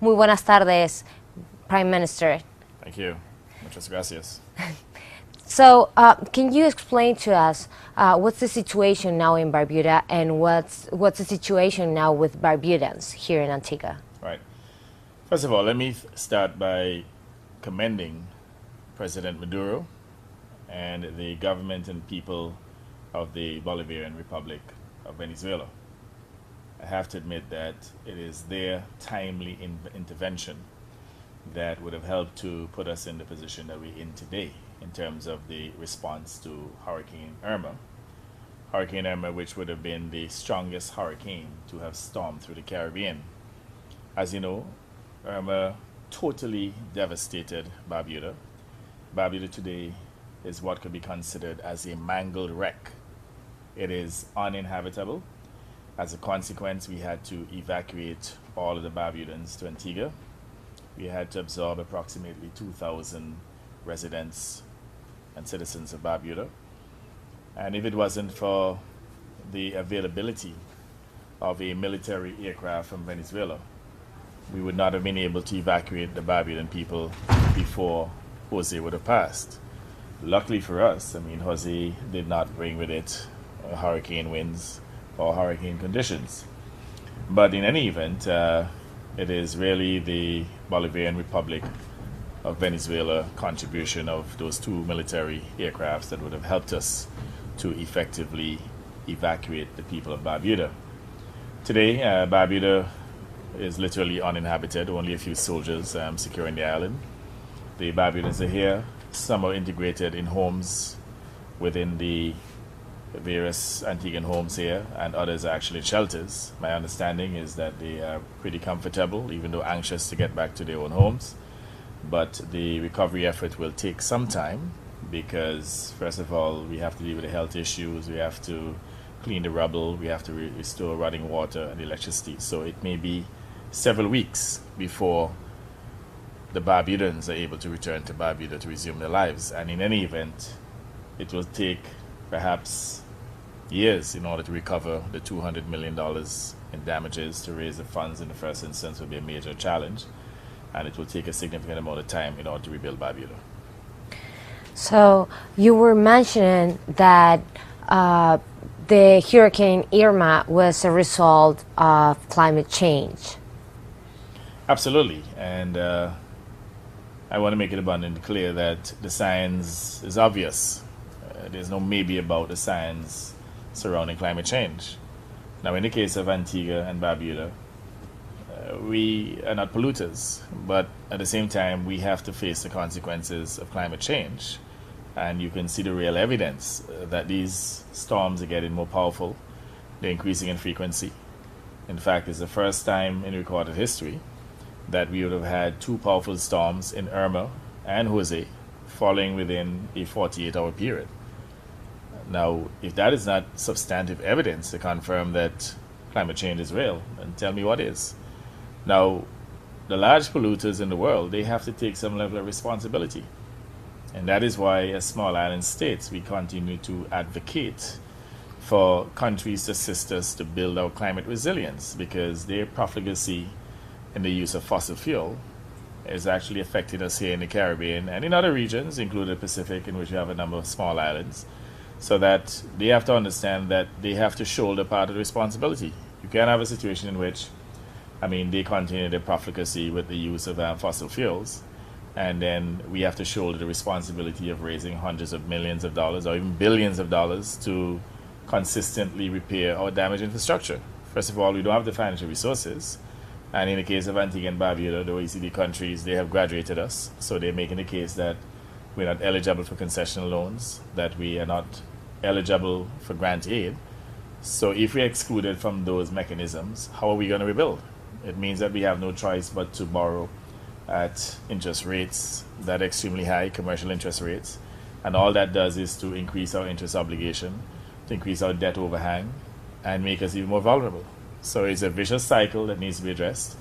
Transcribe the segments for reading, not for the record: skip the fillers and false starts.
Muy buenas tardes, Prime Minister. Thank you. Muchas gracias. So, can you explain to us what's the situation now in Barbuda and what's the situation now with Barbudans here in Antigua? Right. First of all, let me start by commending President Maduro and the government and people of the Bolivarian Republic of Venezuela. I have to admit that it is their timely intervention that would have helped to put us in the position that we're in today in terms of the response to Hurricane Irma. Hurricane Irma, which would have been the strongest hurricane to have stormed through the Caribbean. As you know, Irma totally devastated Barbuda. Barbuda today is what could be considered as a mangled wreck. It is uninhabitable. As a consequence, we had to evacuate all of the Barbudans to Antigua. We had to absorb approximately 2,000 residents and citizens of Barbuda. And if it wasn't for the availability of a military aircraft from Venezuela, we would not have been able to evacuate the Barbudan people before Jose would have passed. Luckily for us, Jose did not bring with it hurricane winds or hurricane conditions. But in any event, it is really the Bolivarian Republic of Venezuela contribution of those two military aircrafts that would have helped us to effectively evacuate the people of Barbuda. Today, Barbuda is literally uninhabited, only a few soldiers securing the island. The Barbudans are here. Some are integrated in homes within the various Antiguan homes here, and others are actually in shelters. My understanding is that they are pretty comfortable, even though anxious to get back to their own homes. But the recovery effort will take some time because, first of all, we have to deal with the health issues, we have to clean the rubble, we have to restore running water and electricity. So it may be several weeks before the Barbudans are able to return to Barbuda to resume their lives. And in any event, it will take perhaps years in order to recover the $200 million in damages. To raise the funds in the first instance will be a major challenge, and it will take a significant amount of time in order to rebuild Barbuda. So you were mentioning that the Hurricane Irma was a result of climate change. Absolutely, and I want to make it abundantly clear that the science is obvious. There's no maybe about the science surrounding climate change. Now, in the case of Antigua and Barbuda, we are not polluters, but at the same time, we have to face the consequences of climate change. And you can see the real evidence that these storms are getting more powerful, they're increasing in frequency. In fact, it's the first time in recorded history that we would have had two powerful storms in Irma and Jose falling within a 48-hour period. Now, if that is not substantive evidence to confirm that climate change is real, then tell me what is. Now, the large polluters in the world, they have to take some level of responsibility. And that is why, as small island states, we continue to advocate for countries to assist us to build our climate resilience, because their profligacy in the use of fossil fuel is actually affecting us here in the Caribbean and in other regions, including the Pacific, in which we have a number of small islands, so that they have to understand that they have to shoulder part of the responsibility. You can't have a situation in which, they continue their profligacy with the use of fossil fuels, and then we have to shoulder the responsibility of raising hundreds of millions of dollars or even billions of dollars to consistently repair our damaged infrastructure. First of all, we don't have the financial resources. And in the case of Antigua and Barbuda, the OECD countries, they have graduated us. So they're making the case that we're not eligible for concessional loans, that we are not eligible for grant aid. So if we're excluded from those mechanisms, how are we going to rebuild? It means that we have no choice but to borrow at interest rates that are extremely high, commercial interest rates. And all that does is to increase our interest obligation, to increase our debt overhang, and make us even more vulnerable. So it's a vicious cycle that needs to be addressed.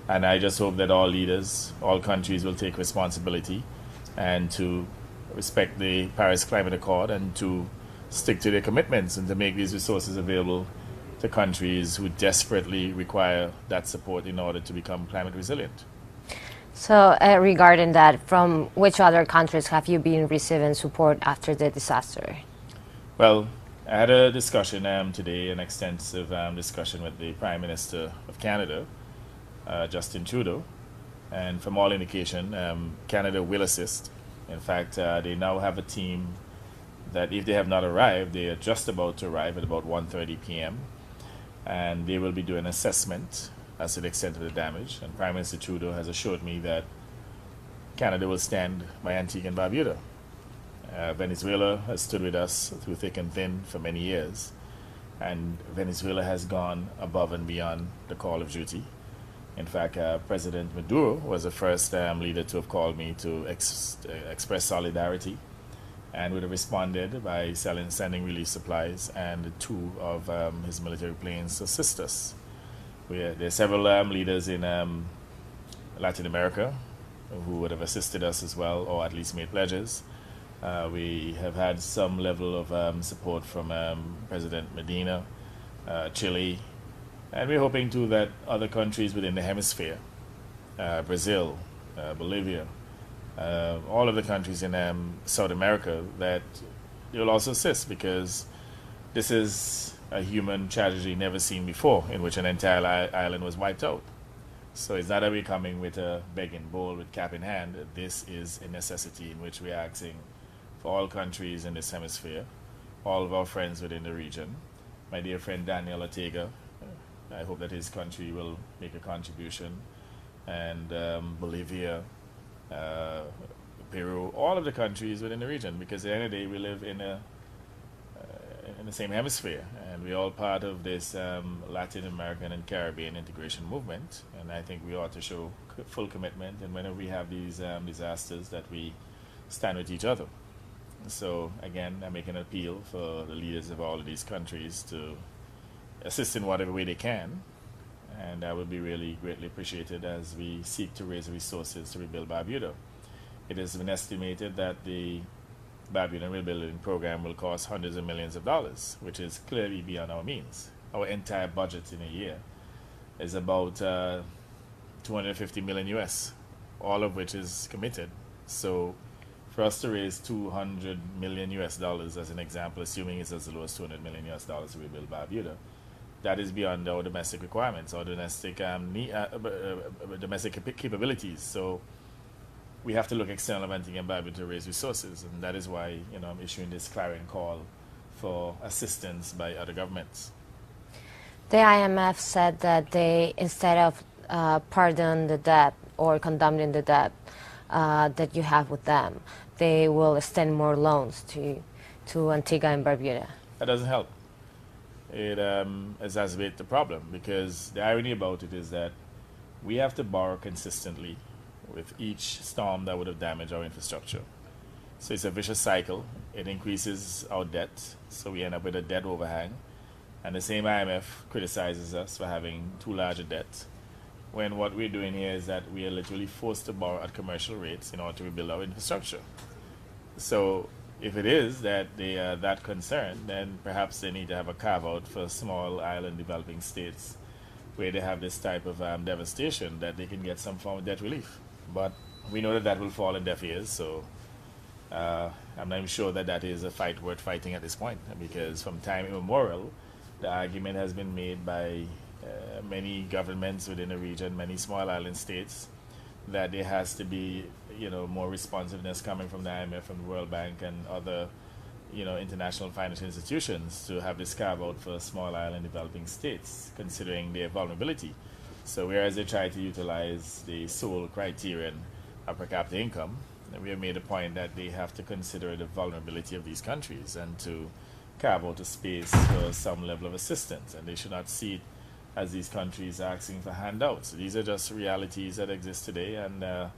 And I just hope that all leaders, all countries will take responsibility and to respect the Paris Climate Accord and to stick to their commitments and to make these resources available to countries who desperately require that support in order to become climate resilient. So, regarding that, from which other countries have you been receiving support after the disaster? Well, I had a discussion today, an extensive discussion with the Prime Minister of Canada, Justin Trudeau, and from all indication, Canada will assist. In fact, they now have a team that, if they have not arrived, they are just about to arrive at about 1:30 p.m. and they will be doing assessment as to the extent of the damage. And Prime Minister Trudeau has assured me that Canada will stand by Antigua and Barbuda. Venezuela has stood with us through thick and thin for many years, and Venezuela has gone above and beyond the call of duty. In fact, President Maduro was the first leader to have called me to express solidarity, and would have responded by sending relief supplies and two of his military planes to assist us. There are several leaders in Latin America who would have assisted us as well, or at least made pledges. We have had some level of support from President Medina, Chile, and we're hoping too that other countries within the hemisphere, Brazil, Bolivia, all of the countries in South America, that they will also assist, because this is a human tragedy never seen before, in which an entire island was wiped out. So it's not that we're coming with a begging bowl with cap in hand. This is a necessity in which we're asking for all countries in this hemisphere, all of our friends within the region. My dear friend Daniel Ortega, I hope that his country will make a contribution, and Bolivia, Peru, all of the countries within the region, because at the end of the day we live in the same hemisphere, and we're all part of this Latin American and Caribbean integration movement, and I think we ought to show full commitment, and whenever we have these disasters, that we stand with each other. So again, I make an appeal for the leaders of all of these countries to assist in whatever way they can, and that would be really greatly appreciated as we seek to raise resources to rebuild Barbuda. It has been estimated that the Barbuda rebuilding program will cost hundreds of millions of dollars, which is clearly beyond our means. Our entire budget in a year is about 250 million US, all of which is committed. So for us to raise 200 million US dollars, as an example, assuming it's as low as 200 million US dollars to rebuild Barbuda, that is beyond our domestic requirements, our domestic capabilities. So we have to look external of Antigua and Barbuda to raise resources, and that is why I'm issuing this clarion call for assistance by other governments. The IMF said that they, instead of pardon the debt or condemning the debt that you have with them, they will extend more loans to Antigua and Barbuda. That doesn't help. It exacerbates the problem, because the irony about it is that we have to borrow consistently with each storm that would have damaged our infrastructure. So it's a vicious cycle. It increases our debt, so we end up with a debt overhang. And the same IMF criticizes us for having too large a debt, when what we're doing here is that we are literally forced to borrow at commercial rates in order to rebuild our infrastructure. So if it is that they are that concerned, then perhaps they need to have a carve-out for small island developing states where they have this type of devastation, that they can get some form of debt relief. But we know that that will fall in deaf ears, so I'm not even sure that that is a fight worth fighting at this point, because from time immemorial, the argument has been made by many governments within the region, many small island states, that there has to be more responsiveness coming from the IMF, from the World Bank, and other international financial institutions to have this carve out for small island developing states, considering their vulnerability. So whereas they try to utilize the sole criterion of per capita income, we have made a point that they have to consider the vulnerability of these countries and to carve out a space for some level of assistance, and they should not see it as these countries are asking for handouts. These are just realities that exist today, and at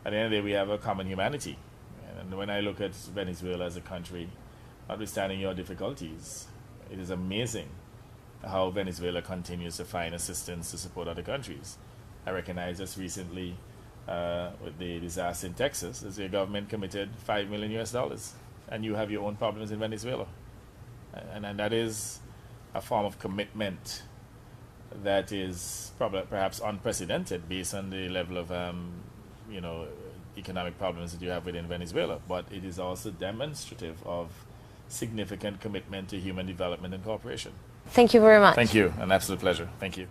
the end of the day we have a common humanity. And when I look at Venezuela as a country, notwithstanding your difficulties, it is amazing how Venezuela continues to find assistance to support other countries. I recognize just recently with the disaster in Texas, as your government committed $5 million US, and you have your own problems in Venezuela. And that is a form of commitment that is perhaps unprecedented based on the level of you know, economic problems that you have within Venezuela. But it is also demonstrative of significant commitment to human development and cooperation. Thank you very much. Thank you. An absolute pleasure. Thank you.